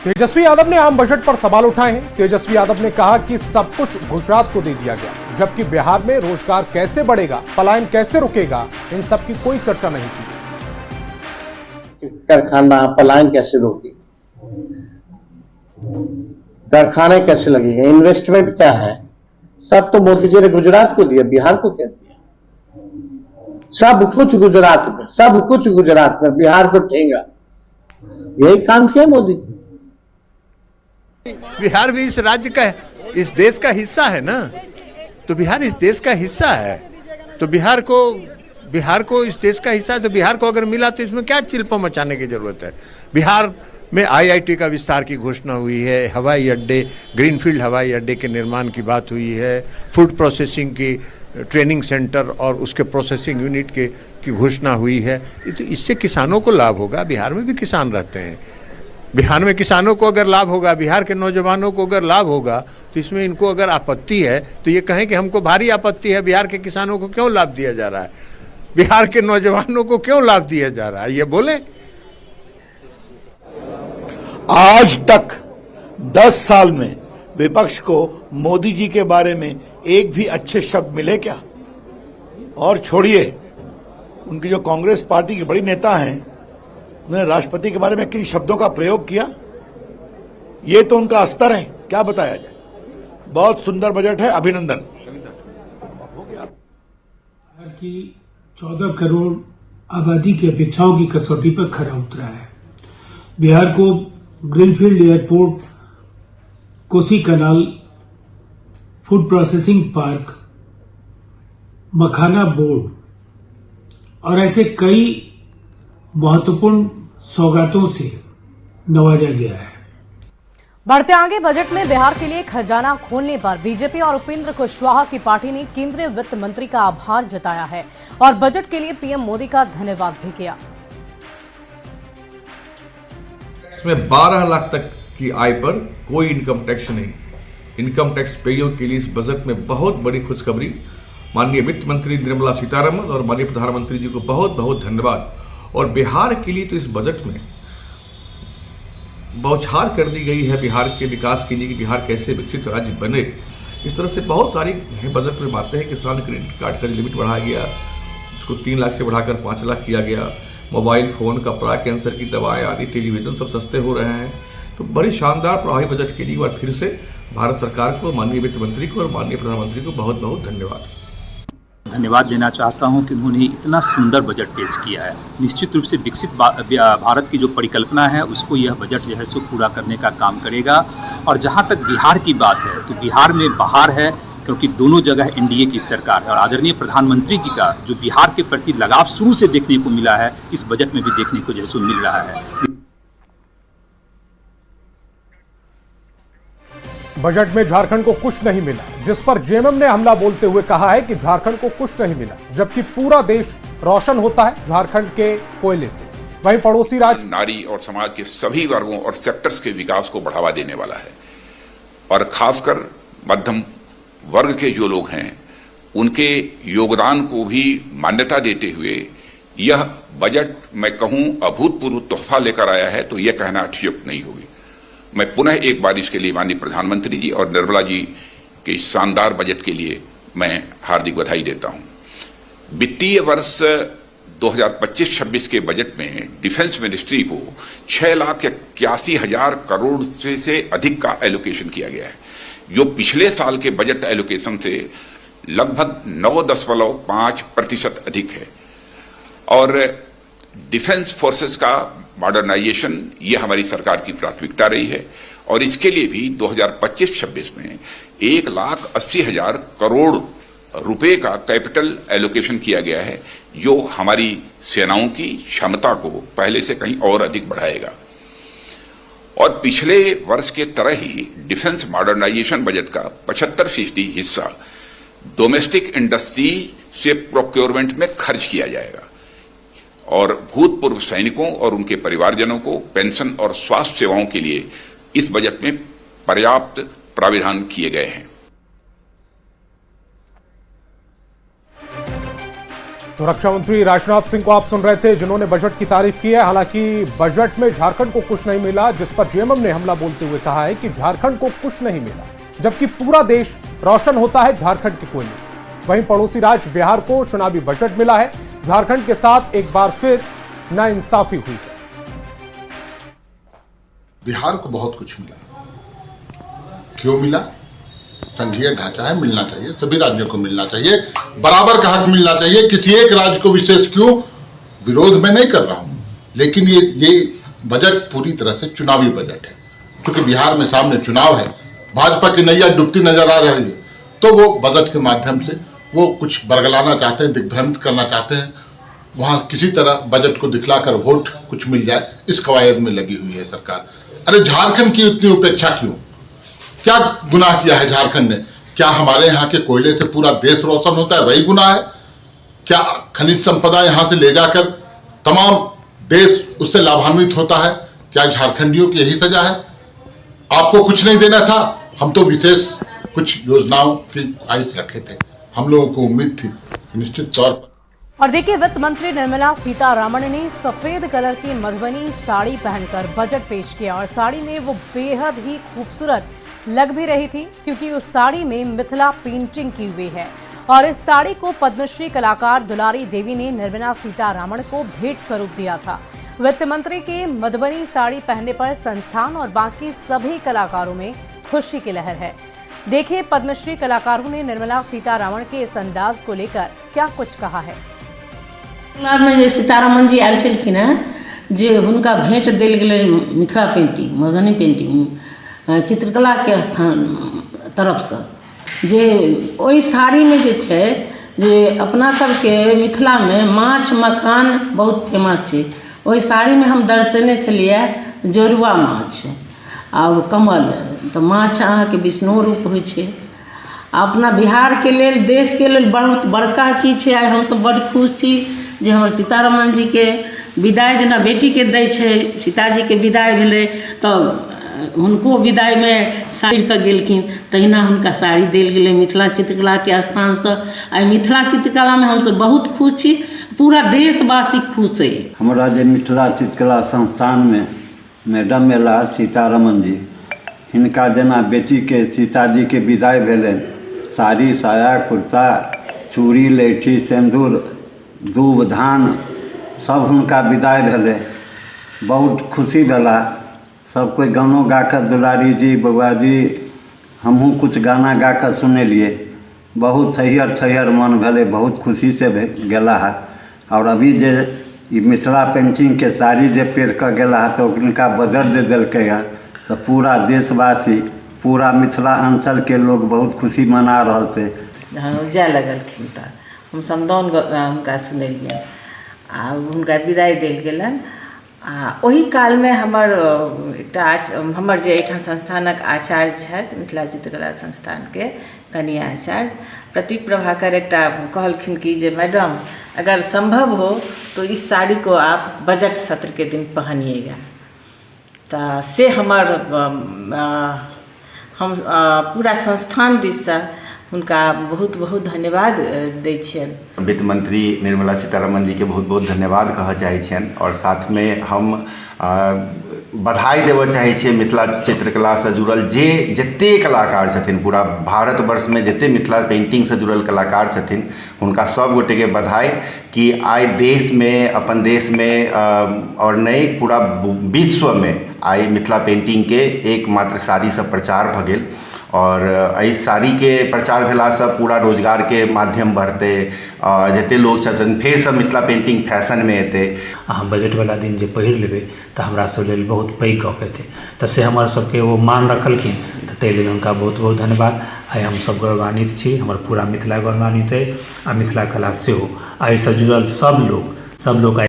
तेजस्वी यादव ने आम बजट पर सवाल उठाए हैं। तेजस्वी यादव ने कहा कि सब कुछ गुजरात को दे दिया गया, जबकि बिहार में रोजगार कैसे बढ़ेगा, पलायन कैसे रुकेगा, इन सब की कोई चर्चा नहीं की। कारखाना पलायन कैसे रोके, कारखाने कैसे लगेंगे, इन्वेस्टमेंट क्या है, सब तो मोदी जी ने गुजरात को दिया, बिहार को क्या दिया? सब कुछ गुजरात में, सब कुछ गुजरात में, बिहार को ठेंगा। यही काम किया मोदी जी। बिहार भी इस राज्य का, इस देश का हिस्सा है ना, तो बिहार इस देश का हिस्सा है, तो बिहार को इस देश का हिस्सा है, तो बिहार को अगर मिला तो इसमें क्या चिल्पा मचाने की जरूरत है। बिहार में आईआईटी का विस्तार की घोषणा हुई है, हवाई अड्डे, ग्रीनफील्ड हवाई अड्डे के निर्माण की बात हुई है, फूड प्रोसेसिंग की ट्रेनिंग सेंटर और उसके प्रोसेसिंग यूनिट की घोषणा हुई है। तो इससे किसानों को लाभ होगा। बिहार में भी किसान रहते हैं, बिहार में किसानों को अगर लाभ होगा, बिहार के नौजवानों को अगर लाभ होगा, तो इसमें इनको अगर आपत्ति है तो ये कहें कि हमको भारी आपत्ति है, बिहार के किसानों को क्यों लाभ दिया जा रहा है, बिहार के नौजवानों को क्यों लाभ दिया जा रहा है, ये बोले। आज तक 10 साल में विपक्ष को मोदी जी के बारे में एक भी अच्छे शब्द मिले क्या? और छोड़िए, उनकी जो कांग्रेस पार्टी के बड़ी नेता हैं, उन्होंने राष्ट्रपति के बारे में किन शब्दों का प्रयोग किया, ये तो उनका अस्तर है, क्या बताया जाए। बहुत सुंदर बजट है, अभिनंदन। की 14 करोड़ आबादी की अपेक्षाओं की कसौटी पर खरा उतरा है। बिहार को ग्रीनफील्ड एयरपोर्ट, कोसी कनाल, फूड प्रोसेसिंग पार्क, मखाना बोर्ड और ऐसे कई महत्वपूर्ण सौगातों से नवाजा गया है। बढ़ते आगे बजट में बिहार के लिए खजाना खोलने पर बीजेपी और उपेंद्र कुशवाहा की पार्टी ने केंद्रीय वित्त मंत्री का आभार जताया है और बजट के लिए पीएम मोदी का धन्यवाद भी किया। इसमें 12 लाख तक की आय पर कोई इनकम टैक्स नहीं। इनकम टैक्स पेयियों के लिए इस बजट में बहुत बड़ी खुशखबरी। माननीय वित्त मंत्री निर्मला सीतारमण और माननीय प्रधानमंत्री जी को बहुत बहुत धन्यवाद। और बिहार के लिए तो इस बजट में बौछार कर दी गई है बिहार के विकास के लिए कि बिहार कैसे विकसित राज्य बने। इस तरह से बहुत सारी बजट में बातें हैं। किसान क्रेडिट कार्ड का लिमिट बढ़ाया गया, उसको 3 लाख से बढ़ाकर 5 लाख किया गया। मोबाइल फोन, कपड़ा, कैंसर की दवाएं आदि, टेलीविजन सब सस्ते हो रहे हैं। तो बड़ी शानदार प्रभावी बजट के लिए एक बार फिर से भारत सरकार को, माननीय वित्त मंत्री को और माननीय प्रधानमंत्री को बहुत बहुत धन्यवाद देना चाहता हूं कि उन्होंने इतना सुंदर बजट पेश किया है। निश्चित रूप से विकसित भारत की जो परिकल्पना है उसको यह बजट जो है सो पूरा करने का काम करेगा। और जहां तक बिहार की बात है तो बिहार में बहार है, क्योंकि दोनों जगह एनडीए की सरकार है और आदरणीय प्रधानमंत्री जी का जो बिहार के प्रति लगाव शुरू से देखने को मिला है, इस बजट में भी देखने को जो है सो मिल रहा है। बजट में झारखंड को कुछ नहीं मिला, जिस पर जेएमएम ने हमला बोलते हुए कहा है कि झारखंड को कुछ नहीं मिला, जबकि पूरा देश रोशन होता है झारखंड के कोयले से। वहीं पड़ोसी राज्य नारी और समाज के सभी वर्गों और सेक्टर्स के विकास को बढ़ावा देने वाला है और खासकर मध्यम वर्ग के जो लोग हैं उनके योगदान को भी मान्यता देते हुए यह बजट मैं कहूं अभूतपूर्व तोहफा लेकर आया है, तो यह कहना अतिशयोक्ति नहीं होगी। मैं पुनः एक बार इसके लिए माननीय प्रधानमंत्री जी और निर्मला जी के इस शानदार बजट के लिए मैं हार्दिक बधाई देता हूं। वित्तीय वर्ष 2025-26 के बजट में डिफेंस मिनिस्ट्री को 6,81,000 करोड़ से अधिक का एलोकेशन किया गया है, जो पिछले साल के बजट एलोकेशन से लगभग 9.5% अधिक है। और डिफेंस फोर्सेस का मॉडर्नाइजेशन ये हमारी सरकार की प्राथमिकता रही है और इसके लिए भी 2025-26 में 1,80,000 करोड़ रुपए का कैपिटल एलोकेशन किया गया है, जो हमारी सेनाओं की क्षमता को पहले से कहीं और अधिक बढ़ाएगा। और पिछले वर्ष के तरह ही डिफेंस मॉडर्नाइजेशन बजट का 75% हिस्सा डोमेस्टिक इंडस्ट्री से प्रोक्योरमेंट में खर्च किया जाएगा और भूतपूर्व सैनिकों और उनके परिवारजनों को पेंशन और स्वास्थ्य सेवाओं के लिए इस बजट में पर्याप्त प्राविधान किए गए हैं। तो रक्षा मंत्री राजनाथ सिंह को आप सुन रहे थे, जिन्होंने बजट की तारीफ की है। हालांकि बजट में झारखंड को कुछ नहीं मिला, जिस पर जेएमएम ने हमला बोलते हुए कहा है कि झारखंड को कुछ नहीं मिला, जबकि पूरा देश रोशन होता है झारखंड के कोयले से। वहीं पड़ोसी राज्य बिहार को चुनावी बजट मिला है। झारखंड के साथ एक बार फिर नाइंसाफी हुई है। बिहार को बहुत कुछ मिला। क्यों मिला? संघीय ढांचा है, मिलना चाहिए, सभी राज्यों को मिलना चाहिए, बराबर का हक मिलना चाहिए। किसी एक राज्य को विशेष क्यों? विरोध में नहीं कर रहा हूं, लेकिन ये बजट पूरी तरह से चुनावी बजट है। क्योंकि बिहार में सामने चुनाव है, भाजपा की नैया डूबती नजर आ रही है, तो वो बजट के माध्यम से वो कुछ बरगलाना चाहते हैं, दिग्भ्रमित करना चाहते हैं। वहां किसी तरह बजट को दिखलाकर वोट कुछ मिल जाए, इस कवायद में लगी हुई है सरकार। अरे झारखंड की इतनी उपेक्षा क्यों? क्या गुनाह किया है झारखंड ने? क्या हमारे यहाँ के कोयले से पूरा देश रोशन होता है, वही गुनाह है? क्या खनिज संपदा यहाँ से ले जाकर तमाम देश उससे लाभान्वित होता है? क्या झारखंडियों की यही सजा है? आपको कुछ नहीं देना था, हम तो विशेष कुछ योजनाओं की ख्वाहिश रखे थे। हम लोगों को उम्मीद थी निश्चित तौर पर। और देखिए, वित्त मंत्री निर्मला सीतारमण ने सफेद कलर की मधुबनी साड़ी पहनकर बजट पेश किया और साड़ी में वो बेहद ही खूबसूरत लग भी रही थी, क्योंकि उस साड़ी में मिथिला पेंटिंग की हुई है। और इस साड़ी को पद्मश्री कलाकार दुलारी देवी ने निर्मला सीतारमण को भेंट स्वरूप दिया था। वित्त मंत्री के मधुबनी साड़ी पहनने पर संस्थान और बाकी सभी कलाकारों में खुशी की लहर है। देखिए, पद्मश्री कलाकारों ने निर्मला सीतारमण के इस अंदाज को लेकर क्या कुछ कहा है। में जे सीतारमण जी आयल छलखिन हैं, जे हुनका भेंट देल गेलै मिथिला पेंटिंग, मधुबनी पेंटिंग, चित्रकला के स्थान तरफ से, जे ओहि साड़ी में जे छै, जे अपना सबके मिथिला में माछ मखान बहुत फेमस छै। ओहि साड़ी में हम दर्शेने छलियै जोरुआ माछ और कमल। तो माछ अहाँके विष्णु रूप होइ छै। अपना बिहार के लेल, देश के लेल बहुत बड़का चीज छै। आइ हमसब बड़ खुश छी जे हमर सीतारमण जी के विदाई जेना बेटी के दै छै, सीताजी के विदाई भेलै तऽ हुनको विदाई में साड़ी के गेलखिन, तहिना हुनका साड़ी देल गेलै मिथिला चित्रकला के स्थान से। आइ मिथिला चित्रकला में हमसब बहुत खुश छी, पूरा देशवासी खुश है। हमारा जे मिथिला चित्रकला संस्थान में मैडम एला सीतारमण जी, हिनका जेना बेटी के सीताजी के विदाई भेलनि, साड़ी साया कुर्ता चूड़ी लहठी सिंदूर दूब धान सब हुनका विदाई भेलै। बहुत खुशी भेला। सब कोई गानो गा कर दुलारी जी बउआ जी हमहूँ कुछ गाना गा कर सुनेलिए। बहुत थैहर मन भेलै, बहुत खुशी से गेला है। और अभी जे मिथिला पेंटिंग के साड़ी जे पेड़ कर गेला है, तो उनका बजट दे दिलकै है, तो पूरा देशवासी, पूरा मिथिला अंचल के लोग बहुत खुशी मना रहे थे। जाय लगलखिन तऽ हम समदाउन हुनका सुनेलियनि आ हुनका विदाई देल गेलनि। आ ओहि काल में हमर जे एहिठाम संस्थानक आचार्य छथि, मिथिला चित्रकला संस्थान के कनिया आचार्य प्रतीक प्रभाकर, एकटा कहलखिन कि जे मैडम अगर संभव हो तो इस साड़ी को आप बजट सत्र के दिन पहनिएगा। तो से हमर हम पूरा संस्थान दिस से उनका बहुत बहुत धन्यवाद दै छियनि। वित्त मंत्री निर्मला सीतारमण जी के बहुत बहुत धन्यवाद कहऽ चाहै छियनि। और साथ में हम बधाई देवऽ चाहै छियै मिथिला चित्रकला से जुड़ल जते कलाकार छथिन, पूरा भारतवर्ष में जते मिथिला पेंटिंग से जुड़ल कलाकार छथिन, हुनका सब गोटे के बधाई कि आइ देश में, अपन देश में और नहीं पूरा विश्व में आइ मिथिला पेंटिंग के एकमात्र साड़ी से प्रचार भ गेल। और एहि साड़ी के प्रचार भेला से पूरा रोजगार के माध्यम बढ़ते, जते लोग छथिन फेर से मिथिला पेंटिंग फैशन में एते। अहाँ बजट वाला दिन जे पहिर लेबै तऽ हमरा सब लेल बहुत पैघ गप हेतै, तऽ से हमर सबके वो मान रखलखिन, तऽ ताहि लेल हुनका बहुत बहुत धन्यवाद। आइ हमसब गौरवान्वित छी, हमर पूरा मिथिला गौरवान्वित अइ आ मिथिला कला सेहो। एहिसँ जुड़ल सब लोग